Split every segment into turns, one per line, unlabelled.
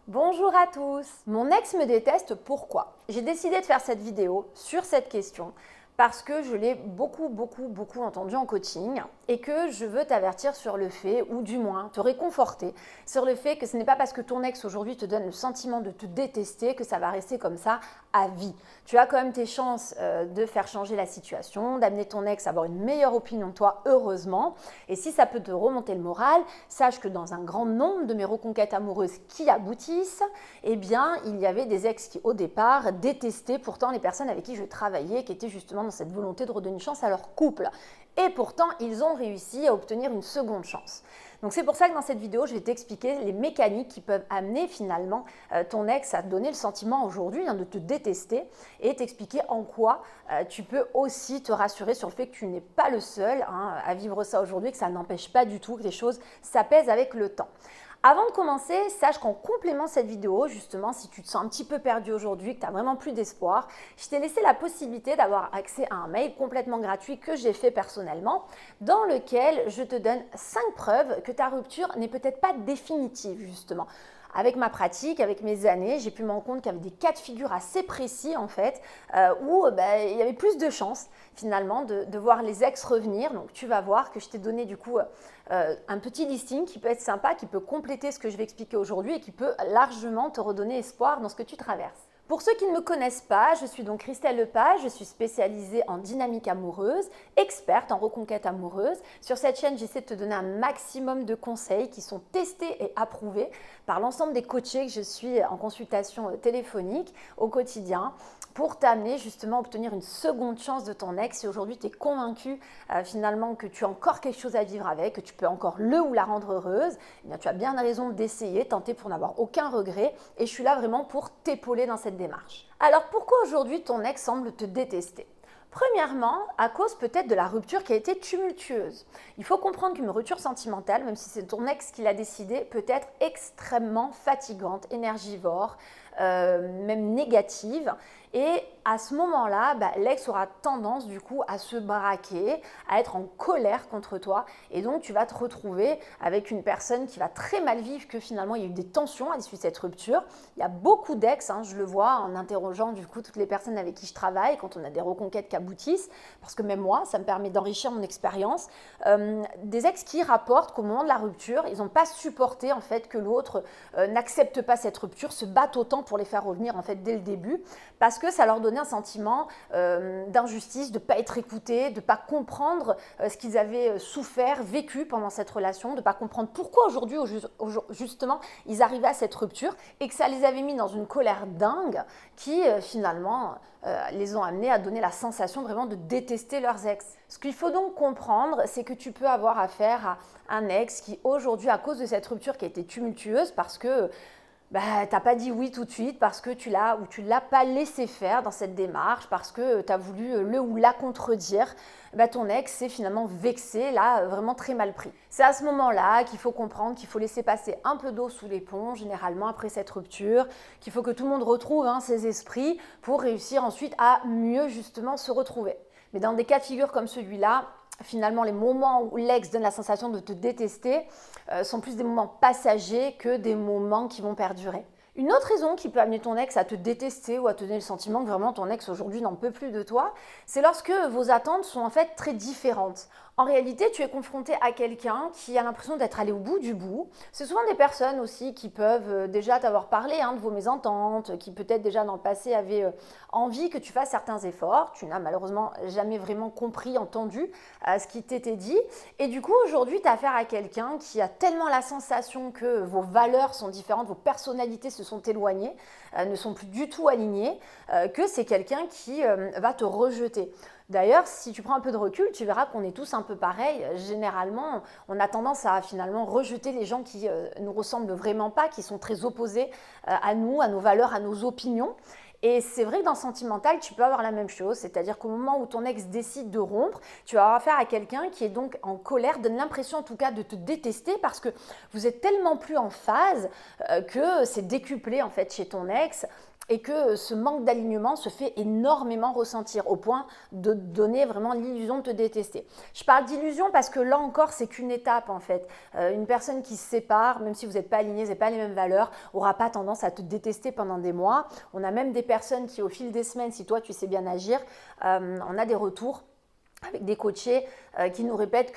Bonjour à tous. Mon ex me déteste, pourquoi? J'ai décidé de faire cette vidéo sur cette question parce que je l'ai beaucoup entendu en coaching et que je veux t'avertir sur le fait, ou du moins te réconforter sur le fait que ce n'est pas parce que ton ex aujourd'hui te donne le sentiment de te détester que ça va rester comme ça à vie. Tu as quand même tes chances de faire changer la situation, d'amener ton ex à avoir une meilleure opinion de toi, heureusement. Et si ça peut te remonter le moral, sache que dans un grand nombre de mes reconquêtes amoureuses qui aboutissent, eh bien, il y avait des ex qui, au départ, détestaient pourtant les personnes avec qui je travaillais, qui étaient justement dans cette volonté de redonner une chance à leur couple. Et pourtant, ils ont réussi à obtenir une seconde chance. Donc c'est pour ça que dans cette vidéo, je vais t'expliquer les mécaniques qui peuvent amener finalement ton ex à te donner le sentiment aujourd'hui de te détester et t'expliquer en quoi tu peux aussi te rassurer sur le fait que tu n'es pas le seul à vivre ça aujourd'hui, que ça n'empêche pas du tout que les choses s'apaisent avec le temps. Avant de commencer, sache qu'en complément de cette vidéo, justement, si tu te sens un petit peu perdu aujourd'hui, que tu n'as vraiment plus d'espoir, je t'ai laissé la possibilité d'avoir accès à un mail complètement gratuit que j'ai fait personnellement, dans lequel je te donne 5 preuves que ta rupture n'est peut-être pas définitive, justement. Avec ma pratique, avec mes années, j'ai pu me rendre compte qu'il y avait des cas de figure assez précis en fait, où il y avait plus de chances finalement de voir les ex revenir. Donc tu vas voir que je t'ai donné du coup un petit listing qui peut être sympa, qui peut compléter ce que je vais expliquer aujourd'hui et qui peut largement te redonner espoir dans ce que tu traverses. Pour ceux qui ne me connaissent pas, je suis donc Christelle Lepage, je suis spécialisée en dynamique amoureuse, experte en reconquête amoureuse. Sur cette chaîne, j'essaie de te donner un maximum de conseils qui sont testés et approuvés par l'ensemble des coachés que je suis en consultation téléphonique au quotidien pour t'amener justement à obtenir une seconde chance de ton ex. Si aujourd'hui tu es convaincu finalement que tu as encore quelque chose à vivre avec, que tu peux encore le ou la rendre heureuse, eh bien, tu as bien raison d'essayer, tenter pour n'avoir aucun regret. Et je suis là vraiment pour t'épauler dans cette démarche. Alors pourquoi aujourd'hui ton ex semble te détester ? Premièrement, à cause peut-être de la rupture qui a été tumultueuse. Il faut comprendre qu'une rupture sentimentale, même si c'est ton ex qui l'a décidé, peut être extrêmement fatigante, énergivore, même négative. Et à ce moment-là, l'ex aura tendance du coup à se braquer, à être en colère contre toi. Et donc tu vas te retrouver avec une personne qui va très mal vivre, que finalement il y a eu des tensions à l'issue de cette rupture. Il y a beaucoup d'ex, je le vois en interrogeant du coup toutes les personnes avec qui je travaille, quand on a des reconquêtes qui aboutissent, parce que même moi, ça me permet d'enrichir mon expérience. Des ex qui rapportent qu'au moment de la rupture, ils n'ont pas supporté en fait que l'autre n'accepte pas cette rupture, se battent autant pour les faire revenir en fait dès le début, parce que ça leur donnait un sentiment d'injustice, de ne pas être écoutés, de ne pas comprendre ce qu'ils avaient souffert, vécu pendant cette relation, de ne pas comprendre pourquoi aujourd'hui, justement, ils arrivaient à cette rupture et que ça les avait mis dans une colère dingue qui finalement les ont amenés à donner la sensation vraiment de détester leurs ex. Ce qu'il faut donc comprendre, c'est que tu peux avoir affaire à un ex qui aujourd'hui, à cause de cette rupture qui a été tumultueuse, parce que t'as pas dit oui tout de suite, parce que tu l'as pas laissé faire dans cette démarche, parce que tu as voulu le ou la contredire, ton ex s'est finalement vexé, là, vraiment très mal pris. C'est à ce moment-là qu'il faut comprendre qu'il faut laisser passer un peu d'eau sous les ponts, généralement après cette rupture, qu'il faut que tout le monde retrouve ses esprits pour réussir ensuite à mieux justement se retrouver. Mais dans des cas de figure comme celui-là, finalement, les moments où l'ex donne la sensation de te détester sont plus des moments passagers que des moments qui vont perdurer. Une autre raison qui peut amener ton ex à te détester ou à te donner le sentiment que vraiment ton ex aujourd'hui n'en peut plus de toi, c'est lorsque vos attentes sont en fait très différentes. En réalité, tu es confronté à quelqu'un qui a l'impression d'être allé au bout du bout. C'est souvent des personnes aussi qui peuvent déjà t'avoir parlé de vos mésententes, qui peut-être déjà dans le passé avaient envie que tu fasses certains efforts. Tu n'as malheureusement jamais vraiment compris, entendu ce qui t'était dit. Et du coup, aujourd'hui, tu as affaire à quelqu'un qui a tellement la sensation que vos valeurs sont différentes, vos personnalités se sont éloignées, ne sont plus du tout alignées, que c'est quelqu'un qui va te rejeter. D'ailleurs, si tu prends un peu de recul, tu verras qu'on est tous un peu pareils. Généralement, on a tendance à finalement rejeter les gens qui nous ressemblent vraiment pas, qui sont très opposés à nous, à nos valeurs, à nos opinions. Et c'est vrai que dans le sentimental, tu peux avoir la même chose, c'est-à-dire qu'au moment où ton ex décide de rompre, tu vas avoir affaire à quelqu'un qui est donc en colère, donne l'impression en tout cas de te détester parce que vous êtes tellement plus en phase que c'est décuplé en fait chez ton ex. et que ce manque d'alignement se fait énormément ressentir au point de donner vraiment l'illusion de te détester. Je parle d'illusion parce que là encore, c'est qu'une étape en fait. Une personne qui se sépare, même si vous n'êtes pas alignés, vous n'avez pas les mêmes valeurs, n'aura pas tendance à te détester pendant des mois. On a même des personnes qui, au fil des semaines, si toi tu sais bien agir, on a des retours avec des coachés qui nous répètent,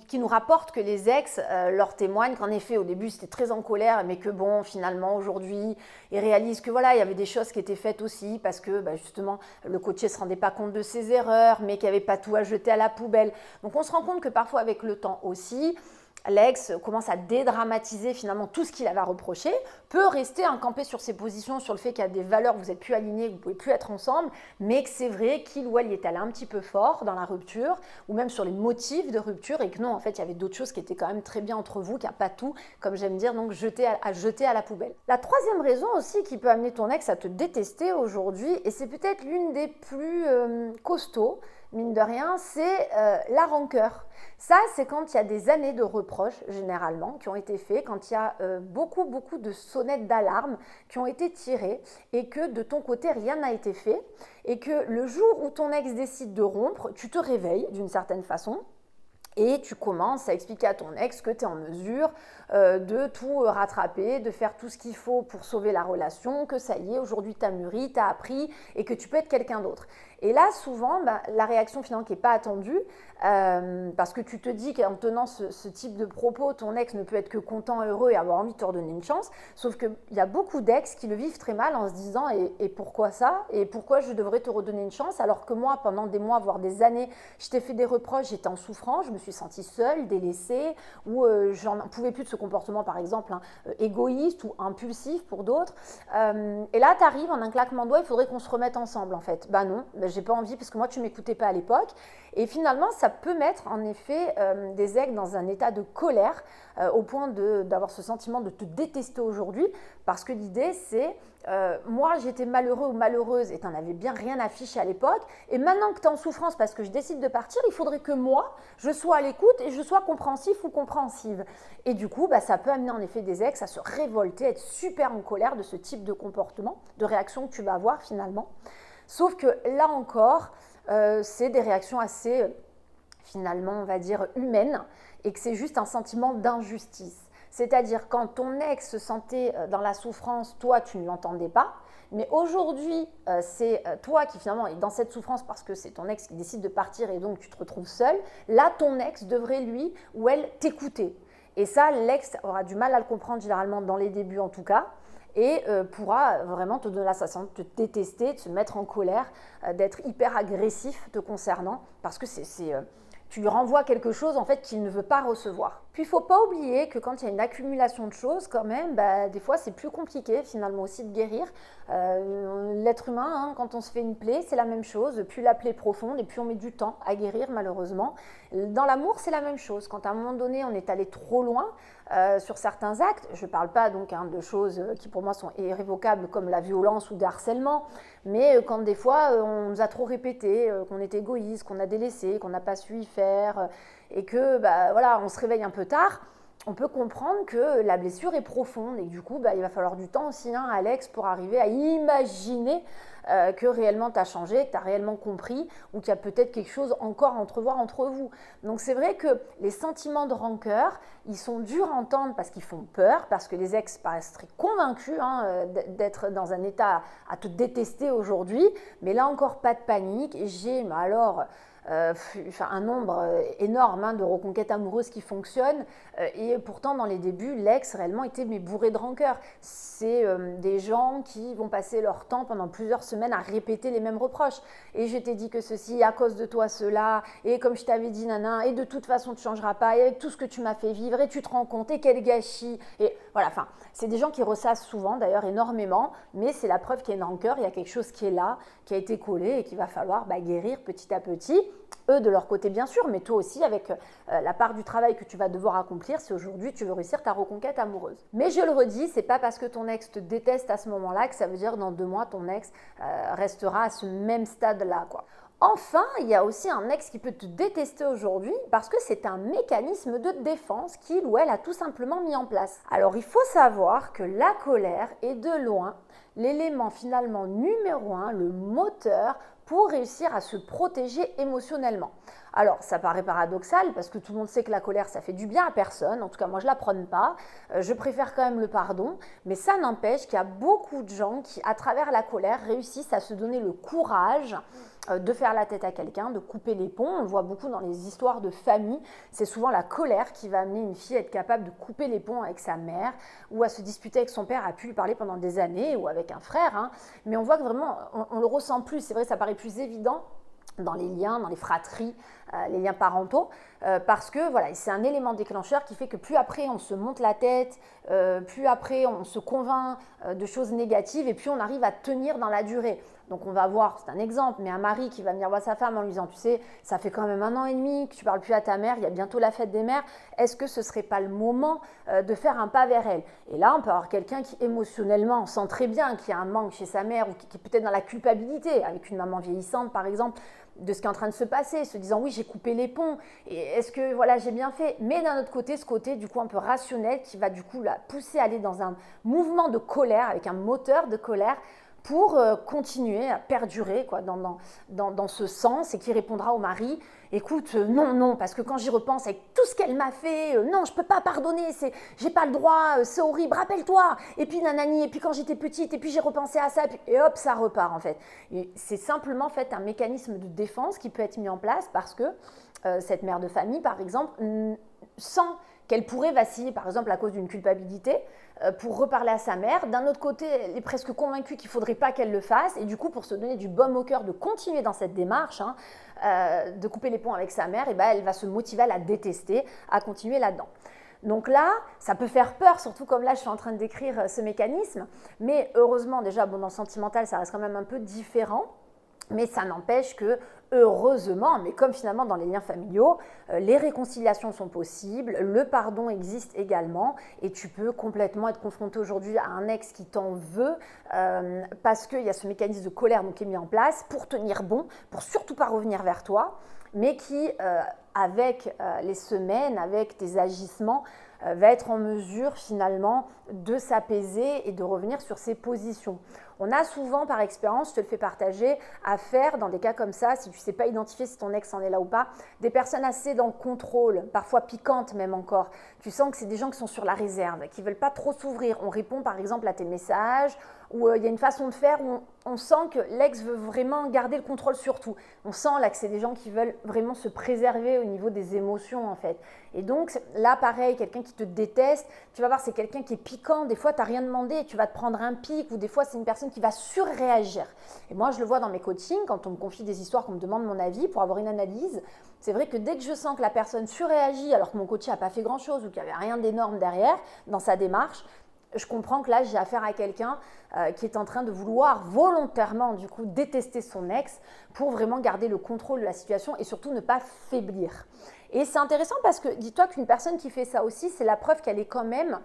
qui nous rapportent que les ex leur témoignent qu'en effet au début c'était très en colère, mais que bon finalement aujourd'hui ils réalisent que voilà il y avait des choses qui étaient faites aussi parce que justement le coaché ne se rendait pas compte de ses erreurs, mais qu'il n'y avait pas tout à jeter à la poubelle. Donc on se rend compte que parfois avec le temps aussi, l'ex commence à dédramatiser finalement tout ce qu'il avait à reprocher, peut rester campé sur ses positions, sur le fait qu'il y a des valeurs, vous n'êtes plus alignés, que vous ne pouvez plus être ensemble, mais que c'est vrai qu'il ou elle y est allé un petit peu fort dans la rupture, ou même sur les motifs de rupture, et que non, en fait, il y avait d'autres choses qui étaient quand même très bien entre vous, qu'il n'y a pas tout, comme j'aime dire, donc jeter à la poubelle. La troisième raison aussi qui peut amener ton ex à te détester aujourd'hui, et c'est peut-être l'une des plus costauds, mine de rien, c'est la rancœur. Ça, c'est quand il y a des années de reproches, généralement, qui ont été faits, quand il y a beaucoup de sonnettes d'alarme qui ont été tirées et que de ton côté, rien n'a été fait et que le jour où ton ex décide de rompre, tu te réveilles d'une certaine façon. Et tu commences à expliquer à ton ex que tu es en mesure de tout rattraper, de faire tout ce qu'il faut pour sauver la relation, que ça y est, aujourd'hui tu as mûri, tu as appris et que tu peux être quelqu'un d'autre. Et là, souvent, la réaction finalement qui n'est pas attendue, parce que tu te dis qu'en tenant ce type de propos, ton ex ne peut être que content, heureux et avoir envie de te redonner une chance, sauf qu'il y a beaucoup d'ex qui le vivent très mal en se disant et pourquoi ça? Et pourquoi je devrais te redonner une chance alors que moi, pendant des mois, voire des années, je t'ai fait des reproches, j'étais en souffrance, je me suis sentie seule, délaissée, ou j'en pouvais plus de ce comportement, par exemple, égoïste ou impulsif pour d'autres. Et là, tu arrives en un claquement de doigts, il faudrait qu'on se remette ensemble, en fait. Bah non, j'ai pas envie parce que moi, tu m'écoutais pas à l'époque. Et finalement, ça peut mettre, en effet, des ex dans un état de colère au point d'avoir ce sentiment de te détester aujourd'hui, parce que l'idée, c'est moi, j'étais malheureux ou malheureuse et tu n'en avais bien rien affiché à l'époque. Et maintenant que tu es en souffrance parce que je décide de partir, il faudrait que moi, je sois à l'écoute et je sois compréhensif ou compréhensive. Et du coup, ça peut amener en effet des ex à se révolter, être super en colère de ce type de comportement, de réaction que tu vas avoir finalement. Sauf que là encore, c'est des réactions assez, finalement, on va dire, humaines et que c'est juste un sentiment d'injustice. C'est-à-dire quand ton ex se sentait dans la souffrance, toi tu ne l'entendais pas, mais aujourd'hui c'est toi qui finalement est dans cette souffrance parce que c'est ton ex qui décide de partir et donc tu te retrouves seul. Là ton ex devrait lui ou elle t'écouter. Et ça l'ex aura du mal à le comprendre généralement dans les débuts en tout cas. Et pourra vraiment te donner la sensation de te détester, de se mettre en colère, d'être hyper agressif te concernant parce que tu lui renvoies quelque chose en fait qu'il ne veut pas recevoir. Puis il ne faut pas oublier que quand il y a une accumulation de choses quand même, des fois c'est plus compliqué finalement aussi de guérir. L'être humain, quand on se fait une plaie, c'est la même chose. Plus la plaie est profonde et plus on met du temps à guérir malheureusement. Dans l'amour, c'est la même chose. Quand à un moment donné on est allé trop loin sur certains actes, je ne parle pas donc de choses qui pour moi sont irrévocables comme la violence ou le harcèlement, mais quand des fois on nous a trop répété qu'on est égoïste, qu'on a délaissé, qu'on n'a pas su y faire et que voilà, on se réveille un peu tard, on peut comprendre que la blessure est profonde et que du coup il va falloir du temps aussi Alex pour arriver à imaginer que réellement tu as changé, que tu as réellement compris ou qu'il y a peut-être quelque chose encore à entrevoir entre vous. Donc c'est vrai que les sentiments de rancœur, ils sont durs à entendre parce qu'ils font peur, parce que les ex paraissent très convaincus d'être dans un état à te détester aujourd'hui, mais là encore pas de panique. J'ai un nombre énorme de reconquêtes amoureuses qui fonctionnent et pourtant dans les débuts l'ex réellement était bourré de rancœur. C'est des gens qui vont passer leur temps pendant plusieurs semaines à répéter les mêmes reproches et je t'ai dit que ceci, à cause de toi cela, et comme je t'avais dit nana, et de toute façon tu ne changeras pas, et avec tout ce que tu m'as fait vivre, et tu te rends compte, et quel gâchis, et voilà, c'est des gens qui ressassent souvent d'ailleurs énormément, mais c'est la preuve qu'il y a une rancœur, il y a quelque chose qui est là, qui a été collé et qu'il va falloir guérir petit à petit. Eux de leur côté bien sûr, mais toi aussi avec la part du travail que tu vas devoir accomplir si aujourd'hui tu veux réussir ta reconquête amoureuse. Mais je le redis, c'est pas parce que ton ex te déteste à ce moment-là que ça veut dire que dans 2 mois ton ex restera à ce même stade-là, quoi. Enfin, il y a aussi un ex qui peut te détester aujourd'hui parce que c'est un mécanisme de défense qu'il ou elle a tout simplement mis en place. Alors, il faut savoir que la colère est de loin l'élément finalement numéro un, le moteur pour réussir à se protéger émotionnellement. Alors, ça paraît paradoxal parce que tout le monde sait que la colère, ça fait du bien à personne. En tout cas, moi, je ne la prône pas. Je préfère quand même le pardon. Mais ça n'empêche qu'il y a beaucoup de gens qui, à travers la colère, réussissent à se donner le courage de faire la tête à quelqu'un, de couper les ponts. On le voit beaucoup dans les histoires de famille. C'est souvent la colère qui va amener une fille à être capable de couper les ponts avec sa mère ou à se disputer avec son père, a pu lui parler pendant des années ou avec un frère. Hein. Mais on voit que vraiment, on le ressent plus. C'est vrai, ça paraît plus évident dans les liens, dans les fratries, les liens parentaux, parce que voilà, c'est un élément déclencheur qui fait que plus après on se monte la tête, plus après on se convainc de choses négatives et puis on arrive à tenir dans la durée. Donc on va voir, c'est un exemple, mais un mari qui va venir voir sa femme en lui disant, tu sais, ça fait quand même 1 an et demi que tu ne parles plus à ta mère, il y a bientôt la fête des mères, est-ce que ce ne serait pas le moment de faire un pas vers elle? Et là, on peut avoir quelqu'un qui émotionnellement sent très bien qu'il y a un manque chez sa mère ou qui est peut-être dans la culpabilité, avec une maman vieillissante par exemple, de ce qui est en train de se passer, se disant oui, j'ai coupé les ponts, et est-ce que voilà, j'ai bien fait? Mais d'un autre côté, ce côté du coup un peu rationnel qui va du coup la pousser à aller dans un mouvement de colère, avec un moteur de colère, pour continuer à perdurer quoi, dans ce sens et qui répondra au mari, écoute, non, parce que quand j'y repense avec tout ce qu'elle m'a fait, non, je ne peux pas pardonner, j'ai pas le droit, c'est horrible, rappelle-toi, et puis nanani, et puis quand j'étais petite, et puis j'ai repensé à ça, et hop, ça repart en fait. C'est simplement en fait un mécanisme de défense qui peut être mis en place parce que cette mère de famille, par exemple, sent qu'elle pourrait vaciller, par exemple, à cause d'une culpabilité, pour reparler à sa mère. D'un autre côté, elle est presque convaincue qu'il ne faudrait pas qu'elle le fasse, et du coup, pour se donner du baume au cœur de continuer dans cette démarche, de couper les ponts avec sa mère, et ben, elle va se motiver à la détester, à continuer là-dedans. Donc là, ça peut faire peur, surtout comme là, je suis en train de décrire ce mécanisme, mais heureusement, déjà, bon, dans le sentimental, ça reste quand même un peu différent. Mais ça n'empêche que, heureusement, mais comme finalement dans les liens familiaux, les réconciliations sont possibles, le pardon existe également et tu peux complètement être confronté aujourd'hui à un ex qui t'en veut parce qu'il y a ce mécanisme de colère donc, qui est mis en place pour tenir bon, pour surtout pas revenir vers toi, mais qui, avec les semaines, avec tes agissements, va être en mesure finalement de s'apaiser et de revenir sur ses positions. On a souvent par expérience, je te le fais partager, affaire dans des cas comme ça, si tu ne sais pas identifier si ton ex en est là ou pas, des personnes assez dans le contrôle, parfois piquantes même encore. Tu sens que c'est des gens qui sont sur la réserve, qui ne veulent pas trop s'ouvrir. On répond par exemple à tes messages, où il y a une façon de faire où on sent que l'ex veut vraiment garder le contrôle sur tout. On sent là que c'est des gens qui veulent vraiment se préserver au niveau des émotions en fait. Et donc là pareil, quelqu'un qui te déteste, tu vas voir c'est quelqu'un qui est piquant, des fois tu n'as rien demandé, tu vas te prendre un pic ou des fois c'est une personne qui va surréagir. Et moi je le vois dans mes coachings, quand on me confie des histoires, qu'on me demande mon avis pour avoir une analyse, c'est vrai que dès que je sens que la personne surréagit alors que mon coach n'a pas fait grand chose ou qu'il n'y avait rien d'énorme derrière dans sa démarche, je comprends que là, j'ai affaire à quelqu'un qui est en train de vouloir volontairement, du coup, détester son ex pour vraiment garder le contrôle de la situation et surtout ne pas faiblir. Et c'est intéressant parce que dis-toi qu'une personne qui fait ça aussi, c'est la preuve qu'elle est quand même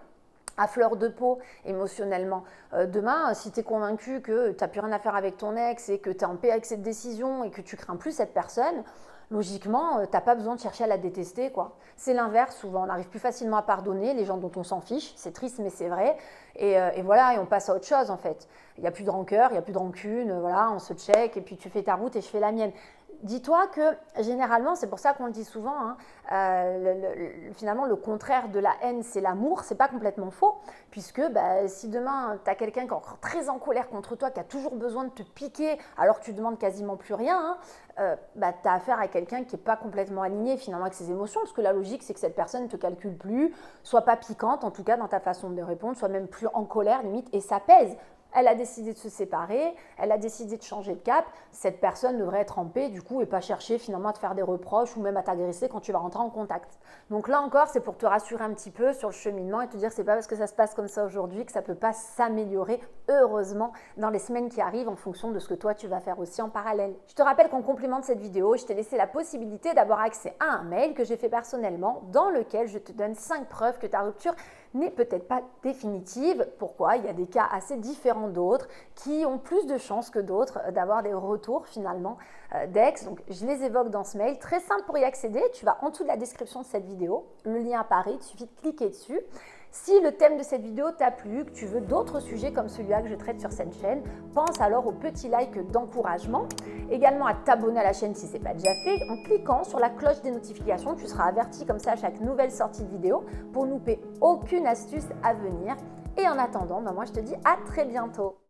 à fleur de peau émotionnellement. Demain, si tu es convaincu que tu n'as plus rien à faire avec ton ex et que tu es en paix avec cette décision et que tu crains plus cette personne, logiquement, tu n'as pas besoin de chercher à la détester, quoi. C'est l'inverse, souvent. On arrive plus facilement à pardonner les gens dont on s'en fiche. C'est triste, mais c'est vrai. Et voilà, et on passe à autre chose, en fait. Il n'y a plus de rancœur, il n'y a plus de rancune. Voilà, on se check et puis tu fais ta route et je fais la mienne. Dis-toi que généralement, c'est pour ça qu'on le dit souvent, hein, finalement le contraire de la haine c'est l'amour, c'est pas complètement faux, puisque si demain tu as quelqu'un qui est encore très en colère contre toi, qui a toujours besoin de te piquer alors que tu demandes quasiment plus rien, tu as affaire à quelqu'un qui n'est pas complètement aligné finalement avec ses émotions, parce que la logique c'est que cette personne ne te calcule plus, soit pas piquante en tout cas dans ta façon de répondre, soit même plus en colère limite, et ça pèse. Elle a décidé de se séparer, elle a décidé de changer de cap, cette personne devrait être en paix du coup et pas chercher finalement à te faire des reproches ou même à t'agresser quand tu vas rentrer en contact. Donc là encore, c'est pour te rassurer un petit peu sur le cheminement et te dire que c'est pas parce que ça se passe comme ça aujourd'hui que ça peut pas s'améliorer, heureusement, dans les semaines qui arrivent en fonction de ce que toi tu vas faire aussi en parallèle. Je te rappelle qu'en complément de cette vidéo, je t'ai laissé la possibilité d'avoir accès à un mail que j'ai fait personnellement dans lequel je te donne 5 preuves que ta rupture n'est peut-être pas définitive. Pourquoi? Il y a des cas assez différents d'autres qui ont plus de chances que d'autres d'avoir des retours finalement d'ex. Donc je les évoque dans ce mail. Très simple pour y accéder, tu vas en dessous de la description de cette vidéo, le lien apparaît, il suffit de cliquer dessus. Si le thème de cette vidéo t'a plu, que tu veux d'autres sujets comme celui-là que je traite sur cette chaîne, pense alors au petit like d'encouragement. Également à t'abonner à la chaîne si ce n'est pas déjà fait. En cliquant sur la cloche des notifications, tu seras averti comme ça à chaque nouvelle sortie de vidéo pour ne louper aucune astuce à venir. Et en attendant, moi je te dis à très bientôt.